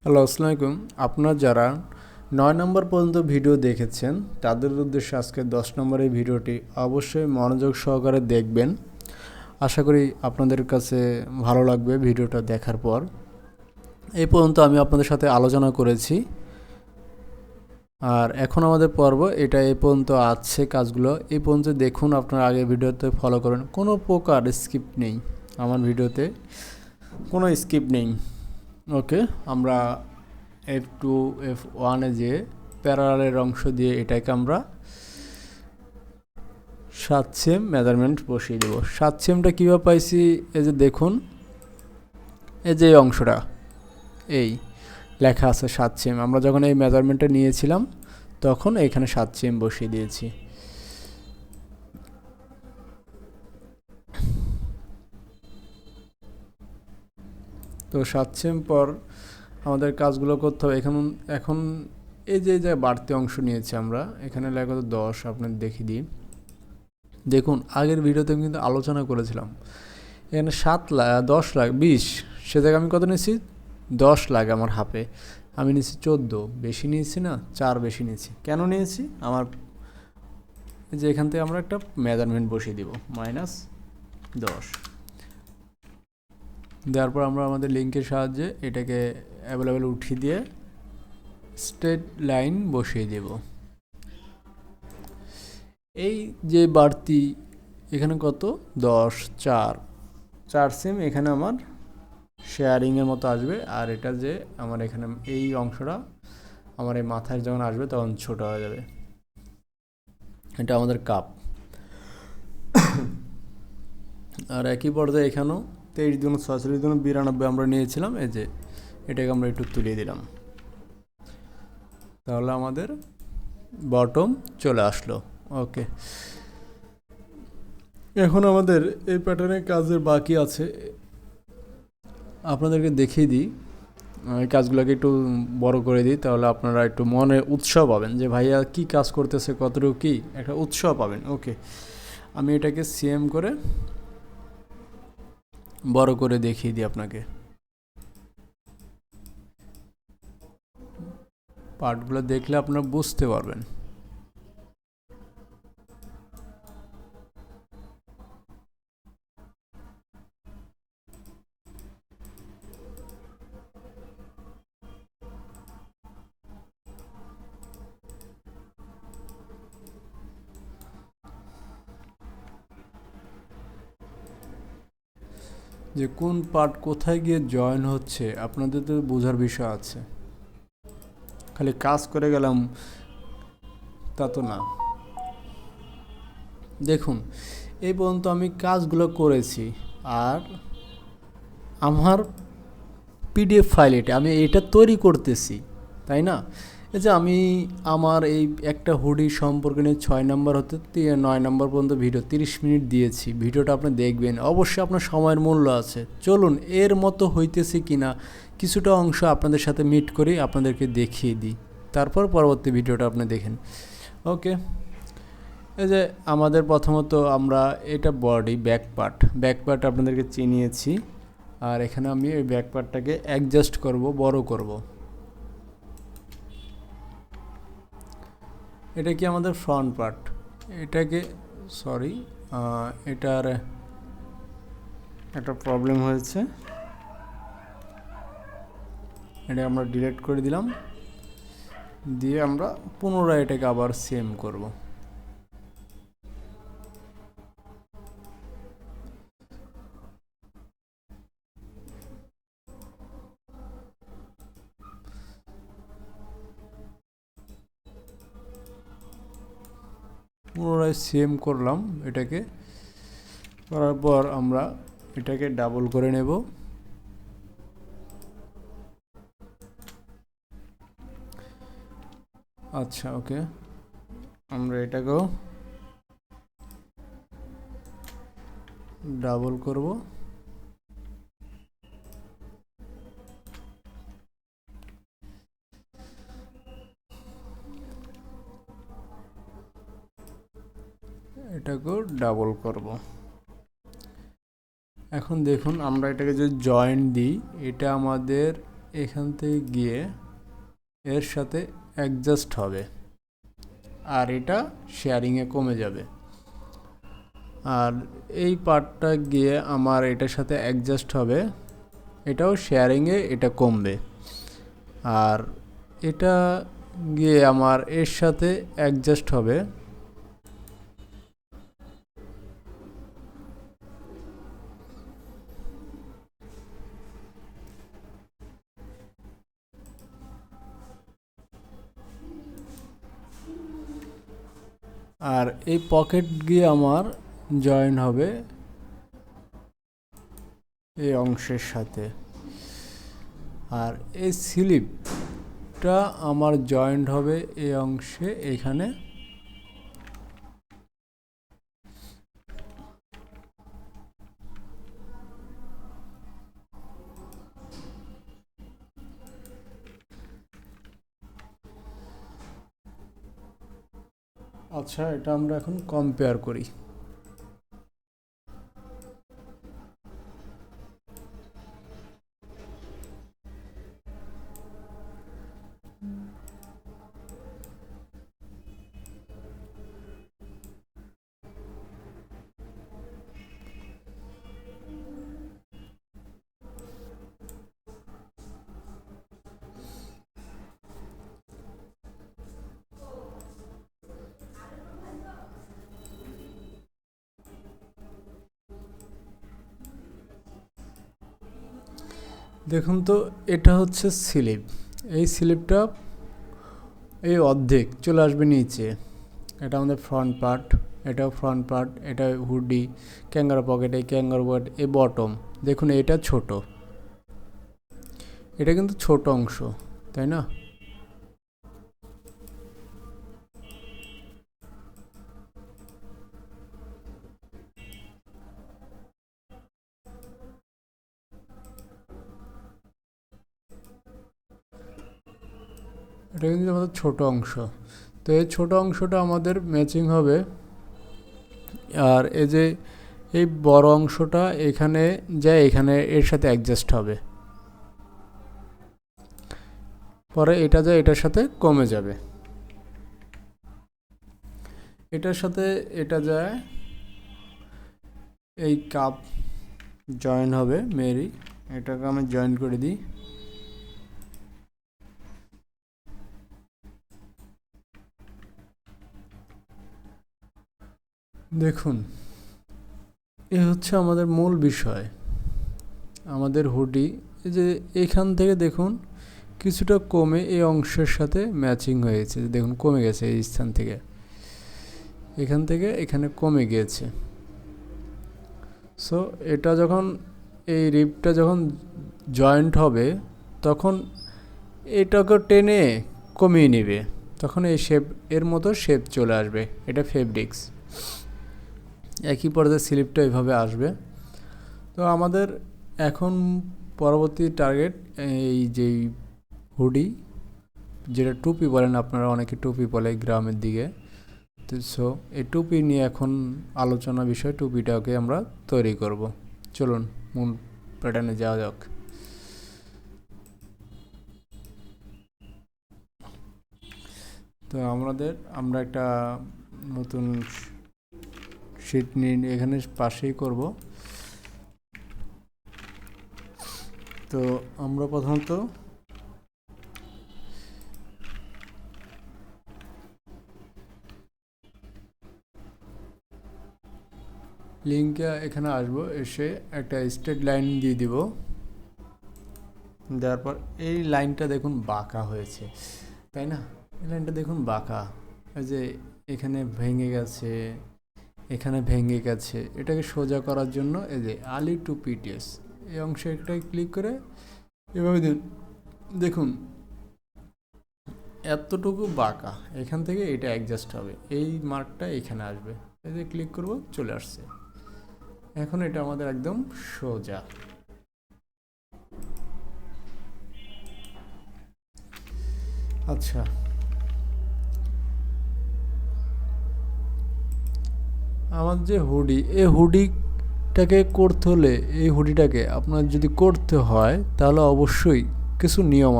Hello, আসসালামু আলাইকুম। আপনারা যারা ৯ নম্বর পর্যন্ত ভিডিও দেখেছেন তাদের উদ্দেশ্যে আজকে ১০ নম্বরের ভিডিওটি অবশ্যই মনোযোগ সহকারে দেখবেন। আশা করি আপনাদের কাছে ভালো লাগবে ভিডিওটা দেখার পর। এই পর্যন্ত আমি আপনাদের সাথে আলোচনা করেছি, আর এখন আমাদের পর্ব এটা এই পর্যন্ত আছে কাজগুলো। এই পর্যন্ত দেখুন, আপনারা আগে ভিডিওতে ফলো করেন, কোনো প্রকার স্কিপ নেই আমার ভিডিওতে, কোনো স্কিপ নেই। ওকে, আমরা F2 F1 যে প্যারালালের অংশ দিয়ে এটাকে আমরা 7 সেম মেজারমেন্ট বসিয়ে দেব। 7 সেমটা কীভাবে পাইছি, এই যে দেখুন, এই যে অংশটা এই লেখা আছে 7 সেম। আমরা যখন এই মেজারমেন্টটা নিয়েছিলাম তখন এখানে 7 সেম বসিয়ে দিয়েছি। তো 7 সেম পর আমাদের কাজগুলো করতে হবে। এখন এই যে বাড়তি অংশ নিয়েছি আমরা, এখানে লেখা তো 10, আপনাদের দেখিয়ে দিই। দেখুন, আগের ভিডিওতে আমি কিন্তু আলোচনা করেছিলাম এখানে 10 লাখ 20, সে জায়গায় আমি কত নিয়েছি 10 লাখ আমার হাফে, আমি নিয়েছি 14, বেশি নিয়েছি না, 4 বেশি নিয়েছি। কেন নিয়েছি, আমার যে এখান থেকে আমরা একটা মেজারমেন্ট বসিয়ে দিব -10 দেওয়ার পর আমরা আমাদের লিঙ্কের সাহায্যে এটাকে অ্যাভেলেবেল উঠিয়ে দিয়ে স্ট্রেট লাইন বসিয়ে দেব। এই যে বাড়তি এখানে কত 10 4 সেম এখানে আমার শেয়ারিংয়ের মতো আসবে, আর এটা যে আমার এখানে এই অংশটা আমার এই মাথায় যখন আসবে তখন ছোট হয়ে যাবে। এটা আমাদের কাপ। আর একই পর্যায়ে এখানেও 23 × 46 × 92 আমরা নিয়েছিলাম। এই যে এটাকে আমরা একটু তুলিয়ে দিলাম, তাহলে আমাদের বটম চলে আসলো। ওকে, এখন আমাদের এই প্যাটার্নের কাজের বাকি আছে, আপনাদেরকে দেখিয়ে দিই। এই কাজগুলোকে একটু বড় করে দিই, তাহলে আপনারা একটু মনে উৎসাহ পাবেন যে ভাইয়া কি কাজ করতেছে, কতটুকু কি একটা উৎসাহ পাবেন। ওকে, আমি এটাকে সিএম করে বড় করে দেখিয়ে দিই আপনাকে। পার্টগুলো দেখলে আপনারা বুঝতে পারবেন। যে কোন পার্ট কোথায় গিয়ে জয়েন হচ্ছে আপনাদের তো বোঝার বিষয় আছে, খালি কাজ করে গেলাম তা তো না। দেখুন, এই পর্যন্ত আমি কাজগুলো করেছি, আর আমার পিডিএফ ফাইল আমি এটা তৈরি করতেছি, তাই না? এই যে আমি আমার এই একটা হুডি সম্পর্কে নিয়ে 6 নম্বর হতে 9 নম্বর পর্যন্ত ভিডিও 30 মিনিট দিয়েছি। ভিডিওটা আপনি দেখবেন, অবশ্যই আপনার সময়ের মূল্য আছে। চলুন এর মতো হইতেছে কিনা কিছুটা অংশ আপনাদের সাথে মিট করি, আপনাদেরকে দেখিয়ে দিই, তারপর পরবর্তী ভিডিওটা আপনি দেখেন। ওকে, এই যে আমাদের প্রথমত আমরা এটা বডি ব্যাক পার্ট আপনাদেরকে চিনিয়েছি, আর এখানে আমি এই ব্যাক পার্টটাকে অ্যাডজাস্ট করব, বড় করব। এটা কি আমাদের ফ্রন্ট পার্ট, এটাকে সরি এটার একটা প্রবলেম হয়েছে, এটা আমরা ডিলিট করে দিলাম, দিয়ে আমরা পুনরায় এটাকে আবার সেম করব। পুনরায় সেম করলাম, এটাকে করার পর আমরা এটাকে ডাবল করে নেব। আচ্ছা, ওকে, আমরা এটাকেও ডাবল করব। এটাকেও ডাবল করব। এখন দেখুন, আমরা এটাকে যদি জয়েন্ট দিই, এটা আমাদের এখান থেকে গিয়ে এর সাথে অ্যাডজাস্ট হবে, আর এটা শেয়ারিংয়ে কমে যাবে। আর এই পার্টটা গিয়ে আমার এটার সাথে অ্যাডজাস্ট হবে, এটাও শেয়ারিংয়ে এটা কমবে। আর এটা গিয়ে আমার এর সাথে অ্যাডজাস্ট হবে, আর এই পকেট গিয়ে আমার জয়েন হবে এই অংশের সাথে। আর এই স্লিপটা আমার জয়েন্ট হবে এই অংশে এখানে। আচ্ছা, এটা আমরা এখন কম্পেয়ার করি। দেখুন তো, এটা হচ্ছে স্লিপ। এই স্লিপটা এই অর্ধেক চলে আসবে নিচে। এটা আমাদের ফ্রন্ট পার্ট, এটাও ফ্রন্ট পার্ট, এটা হুডি, ক্যাঙ্গারো পকেট, এই ক্যাঙ্গারো পকেট, এই বটম। দেখুন এটা ছোট, এটা কিন্তু ছোট অংশ, তাই না? এটা কিন্তু আমাদের ছোট অংশ। তো এই ছোট অংশটা আমাদের ম্যাচিং হবে। আর এই যে এই বড় অংশটা এখানে যায়, এখানে এর সাথে অ্যাডজাস্ট হবে, পরে এটা যায় এটার সাথে কমে যাবে, এটার সাথে এটা যায়, এই কাপ জয়েন হবে মেরি। এটাকে আমি জয়েন করে দিই। দেখুন, এ হচ্ছে আমাদের মূল বিষয়, আমাদের হুডি। এই যে এখান থেকে দেখুন কিছুটা কমে এই অংশের সাথে ম্যাচিং হয়েছে, দেখুন কমে গেছে এই স্থান থেকে, এখান থেকে এখানে কমে গিয়েছে। সো এটা যখন এই রিপটা যখন জয়েন্ট হবে তখন এটাকে টেনে কমিয়ে নেবে, তখন এই শেপ এর মতো শেপ চলে আসবে। এটা ফেব্রিক্স, একই পর্যায়ে স্লিপটা এভাবে আসবে। তো আমাদের এখন পরবর্তী টার্গেট এই যেই হুডি, যেটা টুপি বলেন আপনারা, অনেকে টুপি বলে গ্রামের দিকে। তো সো এই টুপি নিয়ে এখন আলোচনা বিষয়, টুপিটাকে আমরা তৈরি করব। চলুন মূল প্যাটার্নে যাওয়া যাক। তো আমরা একটা নতুন শিট নিয়ে এখানে পাশেই করব। তো আমরা প্রথমত লিঙ্কে এখানে আসবো, এসে একটা স্ট্রেট লাইন দিয়ে দিব। দেওয়ার পর এই লাইনটা দেখুন বাঁকা হয়েছে, তাই না? এই লাইনটা দেখুন বাঁকা, এই যে এখানে ভেঙে গেছে, এখানে ভেঙে গেছে। এটাকে সোজা করার জন্য এই যে আলি টু পিটিএস এই অংশে একটা ক্লিক করে এভাবে দেখুন এতটুকু বাঁকা, এখান থেকে এটা অ্যাডজাস্ট হবে, এই মার্কটা এখানে আসবে। এই যে ক্লিক করব, চলে আসছে। এখন এটা আমাদের একদম সোজা। আচ্ছা, আমার যে হুডি, এই হুডিটাকে করতে হলে, এই হুডিটাকে আপনার যদি করতে হয় তাহলে অবশ্যই কিছু নিয়ম